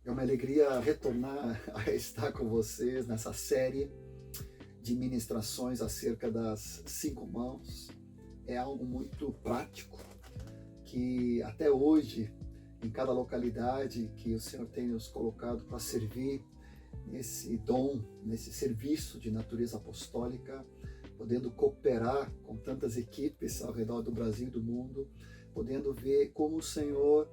É uma alegria retornar a estar com vocês nessa série de ministrações acerca das 5 mãos. É algo muito prático que até hoje, em cada localidade que o Senhor tem nos colocado para servir nesse dom, nesse serviço de natureza apostólica, podendo cooperar com tantas equipes ao redor do Brasil e do mundo, podendo ver como o Senhor,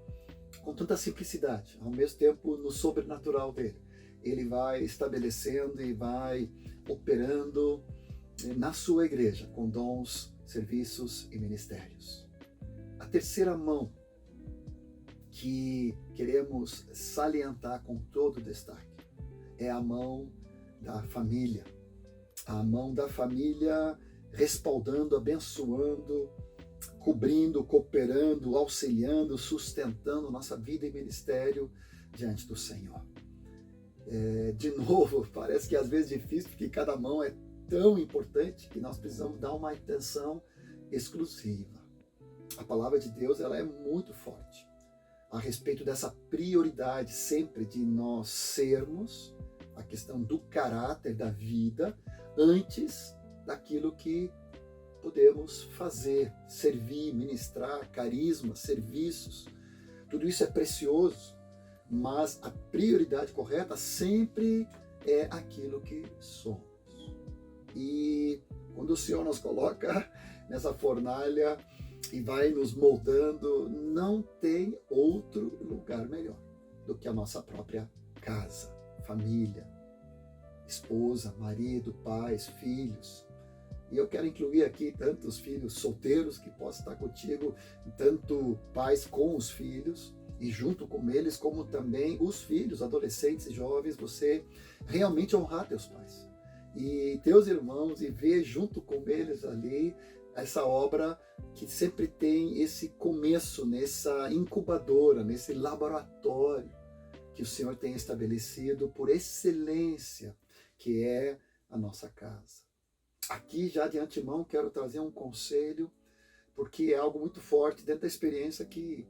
com tanta simplicidade, ao mesmo tempo no sobrenatural dele, ele vai estabelecendo e vai operando na sua igreja com dons, serviços e ministérios. A terceira mão que queremos salientar com todo destaque é a mão da família. A mão da família respaldando, abençoando, cobrindo, cooperando, auxiliando, sustentando nossa vida e ministério diante do Senhor. De novo, parece que às vezes é difícil, porque cada mão é tão importante que nós precisamos dar uma atenção exclusiva. A palavra de Deus, ela é muito forte a respeito dessa prioridade sempre de nós sermos, a questão do caráter da vida, antes daquilo que podemos fazer, servir, ministrar, carisma, serviços. Tudo isso é precioso, mas a prioridade correta sempre é aquilo que somos. E quando o Senhor nos coloca nessa fornalha e vai nos moldando, não tem outro lugar melhor do que a nossa própria casa, família, esposa, marido, pais, filhos. E eu quero incluir aqui tanto os filhos solteiros que possam estar contigo, tanto pais com os filhos e junto com eles, como também os filhos, adolescentes e jovens, você realmente honrar teus pais e teus irmãos e ver junto com eles ali essa obra que sempre tem esse começo nessa incubadora, nesse laboratório que o Senhor tem estabelecido por excelência, que é a nossa casa. Aqui, já de antemão, quero trazer um conselho, porque é algo muito forte dentro da experiência que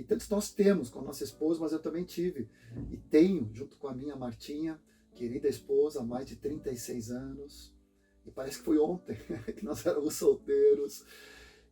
tantos nós temos com a nossa esposa, mas eu também tive e tenho, junto com a minha Martinha, querida esposa, há mais de 36 anos, e parece que foi ontem que nós éramos solteiros,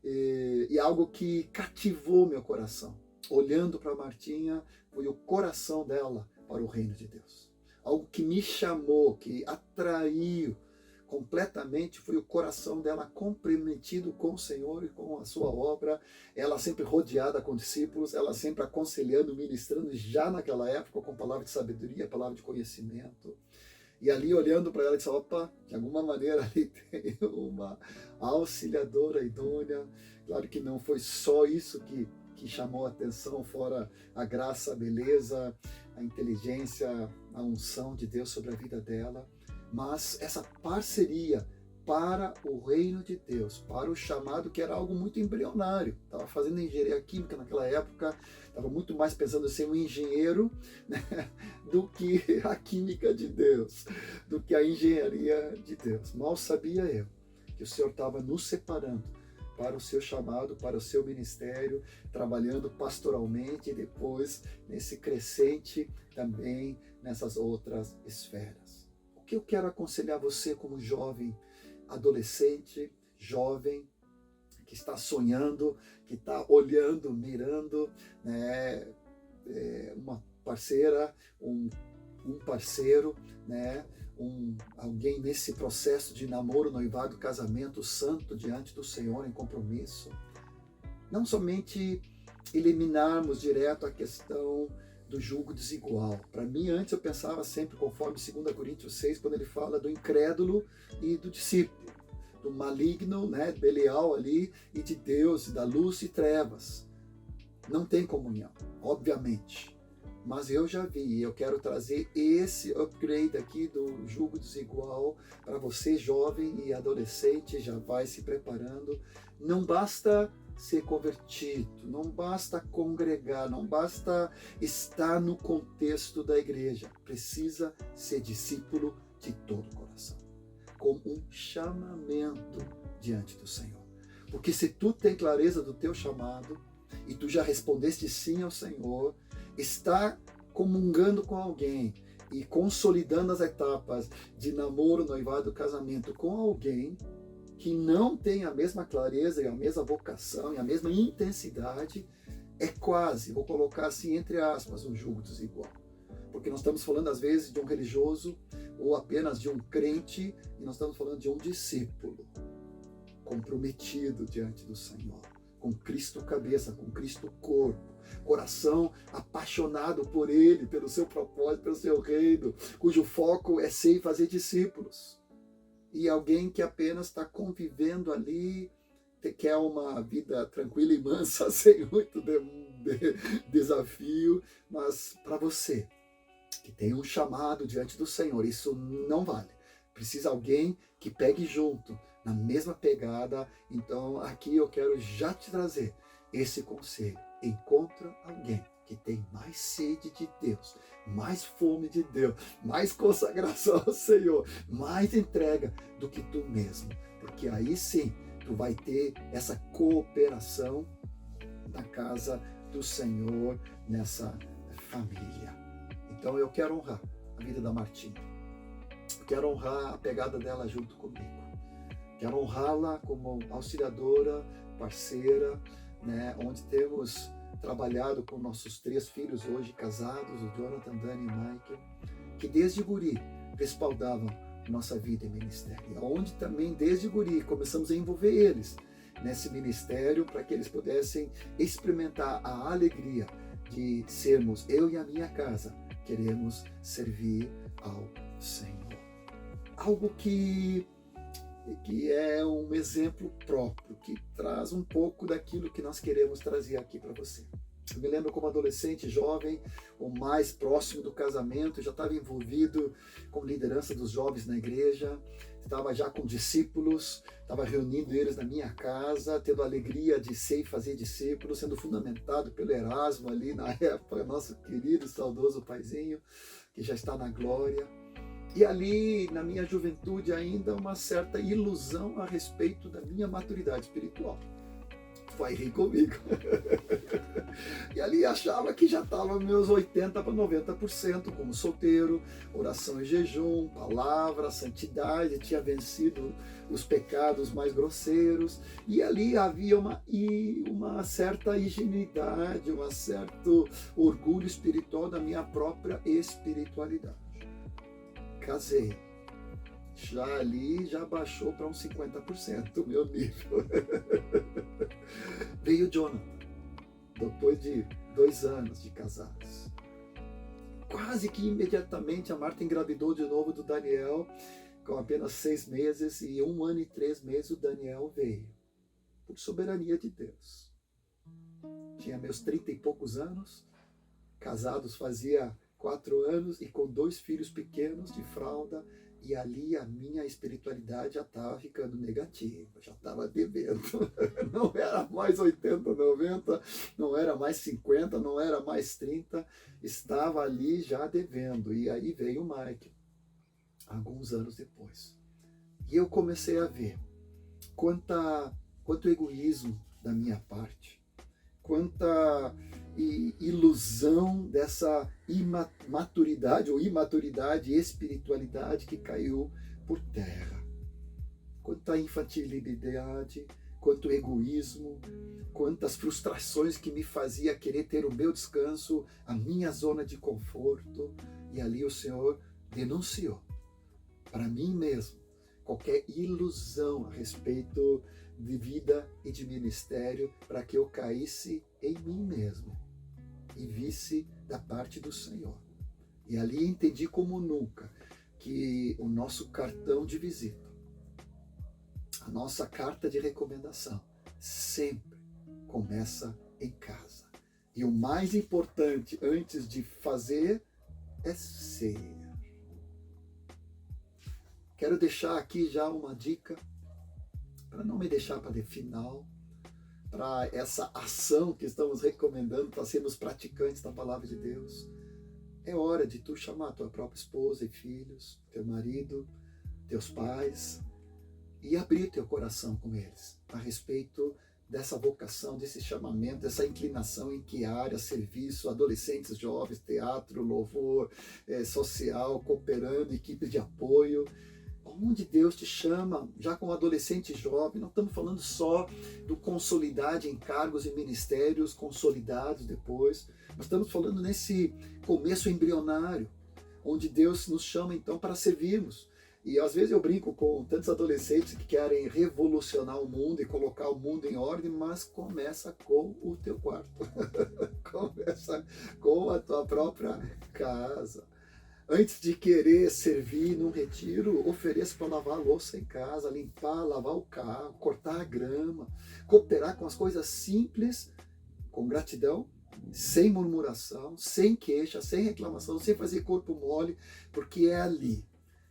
e algo que cativou meu coração. Olhando para a Martinha, foi o coração dela para o reino de Deus. Algo que me chamou, que atraiu completamente, foi o coração dela comprometido com o Senhor e com a sua obra, ela sempre rodeada com discípulos, ela sempre aconselhando, ministrando, já naquela época com palavra de sabedoria, palavra de conhecimento. E ali olhando para ela, disse, opa, de alguma maneira ali tem uma auxiliadora idônea. Claro que não foi só isso que chamou a atenção, fora a graça, a beleza, a inteligência, a unção de Deus sobre a vida dela, mas essa parceria para o reino de Deus, para o chamado, que era algo muito embrionário. Estava fazendo engenharia química naquela época, estava muito mais pensando em ser um engenheiro, né, do que a química de Deus, do que a engenharia de Deus. Mal sabia eu que o Senhor estava nos separando para o seu chamado, para o seu ministério, trabalhando pastoralmente e depois nesse crescente também nessas outras esferas. O que eu quero aconselhar você como jovem, adolescente, jovem, que está sonhando, que está olhando, mirando, né, uma parceira, um parceiro, né, alguém nesse processo de namoro, noivado, casamento santo diante do Senhor em compromisso. Não somente eliminarmos direto a questão do julgo desigual. Para mim, antes eu pensava sempre conforme 2 Coríntios 6, quando ele fala do incrédulo e do discípulo, do maligno, né, Belial ali, e de Deus, da luz e trevas. Não tem comunhão, obviamente. Mas eu já vi, e eu quero trazer esse upgrade aqui do julgo desigual para você, jovem e adolescente, já vai se preparando. Não basta ser convertido, não basta congregar, não basta estar no contexto da igreja. Precisa ser discípulo de todo o coração, com um chamamento diante do Senhor. Porque se tu tem clareza do teu chamado, e tu já respondeste sim ao Senhor, está comungando com alguém e consolidando as etapas de namoro, noivado, casamento com alguém que não tem a mesma clareza e a mesma vocação e a mesma intensidade, é quase, vou colocar assim entre aspas, um jugo desigual. Porque nós estamos falando às vezes de um religioso ou apenas de um crente, e nós estamos falando de um discípulo comprometido diante do Senhor, com Cristo cabeça, com Cristo corpo, coração apaixonado por Ele, pelo seu propósito, pelo seu reino, cujo foco é ser e fazer discípulos. E alguém que apenas está convivendo ali, quer uma vida tranquila e mansa, sem muito desafio, mas para você, que tem um chamado diante do Senhor, isso não vale. Precisa alguém que pegue junto, na mesma pegada. Então aqui eu quero já te trazer esse conselho. Encontra alguém que tem mais sede de Deus, mais fome de Deus, mais consagração ao Senhor, mais entrega do que tu mesmo. Porque aí sim, tu vai ter essa cooperação na casa do Senhor, nessa família. Então eu quero honrar a vida da Martinha. Quero honrar a pegada dela junto comigo. Quero honrá-la como auxiliadora, parceira, né, onde temos trabalhado com nossos 3 filhos hoje casados, o Jonathan, Dani e Michael, que desde guri respaldavam nossa vida em ministério. Onde também desde guri começamos a envolver eles nesse ministério para que eles pudessem experimentar a alegria de sermos, eu e a minha casa, queremos servir ao Senhor. Algo que é um exemplo próprio, que traz um pouco daquilo que nós queremos trazer aqui para você. Eu me lembro como adolescente, jovem, o mais próximo do casamento, já estava envolvido com liderança dos jovens na igreja, estava já com discípulos, estava reunindo eles na minha casa, tendo a alegria de ser e fazer discípulos, sendo fundamentado pelo Erasmo ali na época, nosso querido e saudoso paizinho, que já está na glória. E ali, na minha juventude ainda, uma certa ilusão a respeito da minha maturidade espiritual. Vai rir comigo. E ali achava que já estava meus 80% para 90% como solteiro, oração e jejum, palavra, santidade, tinha vencido os pecados mais grosseiros. E ali havia uma certa ingenuidade, um certo orgulho espiritual da minha própria espiritualidade. Casei. Já baixou para uns 50% o meu nível. Veio Jonathan, depois de 2 anos de casados. Quase que imediatamente a Marta engravidou de novo do Daniel, com apenas 6 meses, e 1 ano e 3 meses o Daniel veio, por soberania de Deus. Tinha meus 30 e poucos anos, casados fazia 4 anos e com 2 filhos pequenos de fralda, e ali a minha espiritualidade já estava ficando negativa, já estava devendo. Não era mais 80, 90, não era mais 50, não era mais 30, estava ali já devendo. E aí veio o Mike, alguns anos depois. E eu comecei a ver quanto egoísmo da minha parte, quanta ilusão dessa imaturidade ou imaturidade e espiritualidade que caiu por terra. Quanta infantilidade, quanto egoísmo, quantas frustrações que me fazia querer ter o meu descanso, a minha zona de conforto. E ali o Senhor denunciou para mim mesmo qualquer ilusão a respeito de vida e de ministério, para que eu caísse em mim mesmo e visse da parte do Senhor. E ali entendi como nunca que o nosso cartão de visita, a nossa carta de recomendação, sempre começa em casa. E o mais importante antes de fazer é ser. Quero deixar aqui já uma dica, para não me deixar para o final, para essa ação que estamos recomendando, para sermos praticantes da palavra de Deus. É hora de tu chamar tua própria esposa e filhos, teu marido, teus pais, e abrir teu coração com eles a respeito dessa vocação, desse chamamento, dessa inclinação em que área, serviço, adolescentes, jovens, teatro, louvor, social, cooperando, equipes de apoio. Onde Deus te chama, já como adolescente jovem, não estamos falando só do consolidade em cargos e ministérios consolidados depois, nós estamos falando nesse começo embrionário, onde Deus nos chama então para servirmos. E às vezes eu brinco com tantos adolescentes que querem revolucionar o mundo e colocar o mundo em ordem, mas começa com o teu quarto, começa com a tua própria casa. Antes de querer servir num retiro, ofereça para lavar a louça em casa, limpar, lavar o carro, cortar a grama, cooperar com as coisas simples, com gratidão, sem murmuração, sem queixa, sem reclamação, sem fazer corpo mole, porque é ali,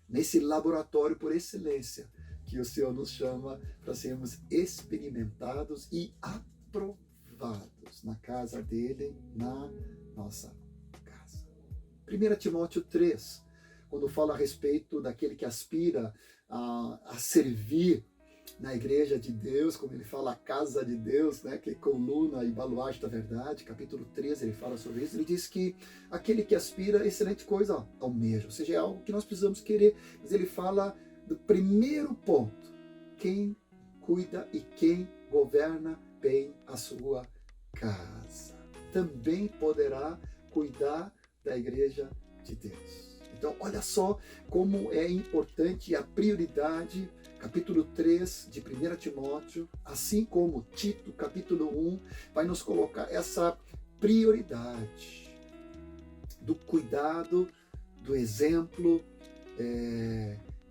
nesse laboratório por excelência, que o Senhor nos chama para sermos experimentados e aprovados na casa dele, na nossa casa. 1 Timóteo 3, quando fala a respeito daquele que aspira a servir na igreja de Deus, como ele fala, a casa de Deus, né, que é coluna e baluarte da verdade, capítulo 13, ele fala sobre isso, ele diz que aquele que aspira, excelente coisa almeja, ou seja, é algo que nós precisamos querer, mas ele fala do primeiro ponto, quem cuida e quem governa bem a sua casa, também poderá cuidar da igreja de Deus. Então, olha só como é importante a prioridade, capítulo 3 de 1 Timóteo, assim como Tito, capítulo 1, vai nos colocar essa prioridade do cuidado, do exemplo,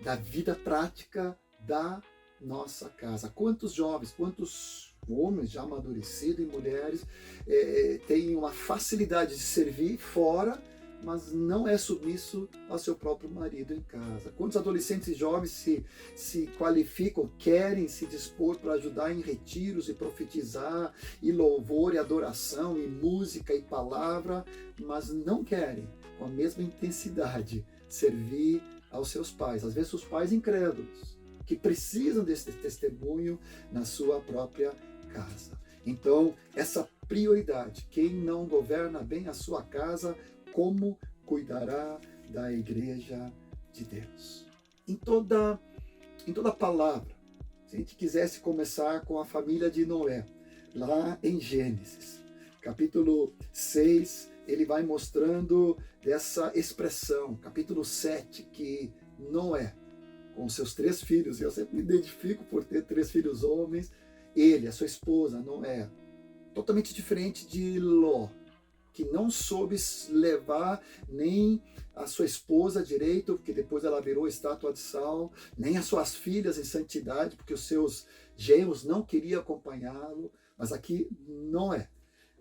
da vida prática da nossa casa. Quantos jovens, quantos homens já amadurecidos e mulheres têm uma facilidade de servir fora, mas não é submisso ao seu próprio marido em casa. Quantos adolescentes e jovens se qualificam, querem se dispor para ajudar em retiros e profetizar, e louvor e adoração, e música e palavra, mas não querem, com a mesma intensidade, servir aos seus pais. Às vezes os pais incrédulos, que precisam desse testemunho na sua própria casa. Então, essa prioridade, quem não governa bem a sua casa, como cuidará da igreja de Deus? Em toda palavra, se a gente quisesse começar com a família de Noé, lá em Gênesis, capítulo 6, ele vai mostrando essa expressão, capítulo 7, que Noé, com seus 3 filhos, eu sempre me identifico por ter 3 filhos homens, ele, a sua esposa, Noé, totalmente diferente de Ló, que não soube levar nem a sua esposa direito, porque depois ela virou estátua de sal, nem as suas filhas em santidade, porque os seus genros não queriam acompanhá-lo, mas aqui Noé,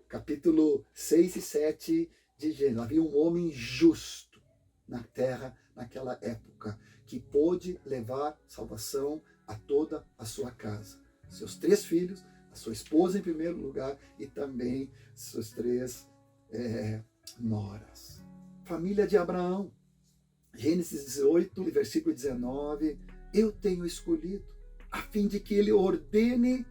capítulo 6 e 7 de Gênesis, havia um homem justo na terra naquela época, que pôde levar salvação a toda a sua casa. Seus 3 filhos, a sua esposa em primeiro lugar e também seus 3 noras. Família de Abraão, Gênesis 18, versículo 19, eu tenho escolhido, a fim de que ele ordene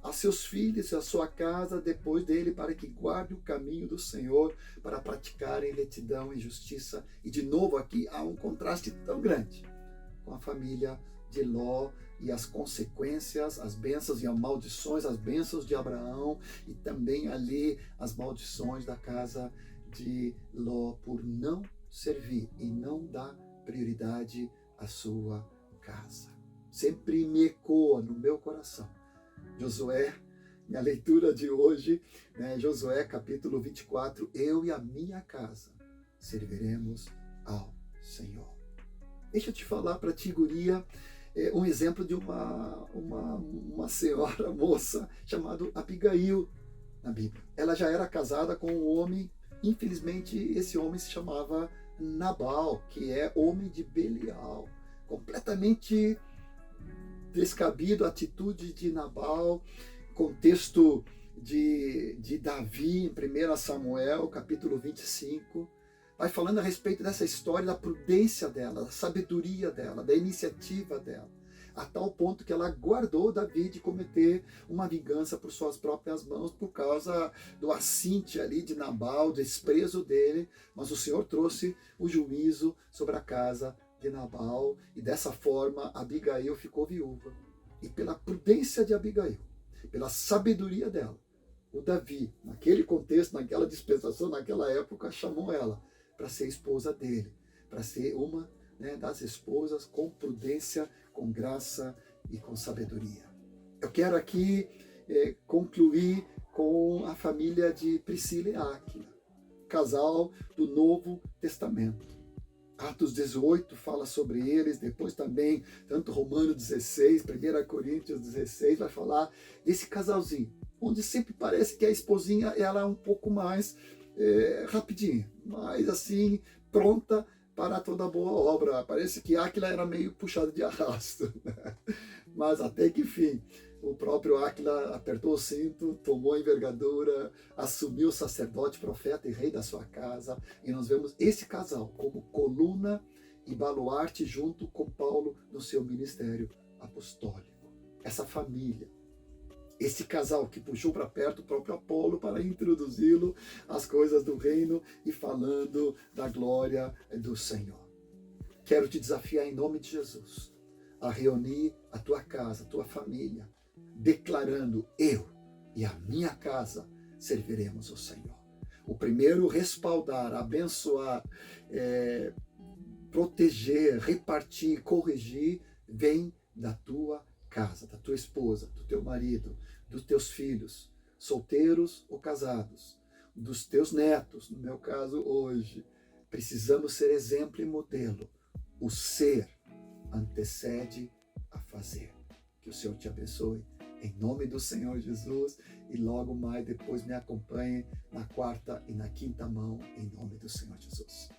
a seus filhos e a sua casa depois dele, para que guarde o caminho do Senhor, para praticarem retidão e justiça. E de novo aqui há um contraste tão grande com a família de Ló e as consequências, as bênçãos e as maldições, as bênçãos de Abraão e também ali as maldições da casa de Ló por não servir e não dar prioridade à sua casa. Sempre me ecoa no meu coração Josué, minha leitura de hoje, Josué capítulo 24, eu e a minha casa serviremos ao Senhor. Deixa eu te falar para ti, guria, um exemplo de uma senhora, moça, chamada Abigail na Bíblia. Ela já era casada com um homem, infelizmente esse homem se chamava Nabal, que é homem de Belial, completamente descabido a atitude de Nabal, contexto de Davi em 1 Samuel, capítulo 25, vai falando a respeito dessa história, da prudência dela, da sabedoria dela, da iniciativa dela. a tal ponto que ela guardou Davi de cometer uma vingança por suas próprias mãos, por causa do assinte ali de Nabal, desprezo dele, mas o Senhor trouxe o juízo sobre a casa de Nabal, e dessa forma Abigail ficou viúva. E pela prudência de Abigail, pela sabedoria dela, o Davi, naquele contexto, naquela dispensação, naquela época, chamou ela para ser esposa dele, para ser uma, né, das esposas com prudência, com graça e com sabedoria. Eu quero aqui concluir com a família de Priscila e Áquila, casal do Novo Testamento. Atos 18 fala sobre eles, depois também, tanto Romanos 16, 1 Coríntios 16, vai falar desse casalzinho, onde sempre parece que a esposinha ela é um pouco mais rapidinha, mais assim, pronta para toda boa obra. Parece que Áquila era meio puxado de arrasto, né? Mas até que enfim, o próprio Áquila apertou o cinto, tomou a envergadura, assumiu o sacerdote, profeta e rei da sua casa, e nós vemos esse casal como coluna e baluarte junto com Paulo no seu ministério apostólico. Essa família, esse casal que puxou para perto o próprio Apolo para introduzi-lo às coisas do reino e falando da glória do Senhor. Quero te desafiar em nome de Jesus a reunir a tua casa, a tua família, declarando: eu e a minha casa serviremos ao Senhor. O primeiro, respaldar, abençoar, proteger, repartir, corrigir, vem da tua casa, da tua esposa, do teu marido, dos teus filhos, solteiros ou casados, dos teus netos, no meu caso hoje. Precisamos ser exemplo e modelo. O ser antecede a fazer. Que o Senhor te abençoe, em nome do Senhor Jesus, e logo mais depois me acompanhe na quarta e na quinta mão, em nome do Senhor Jesus.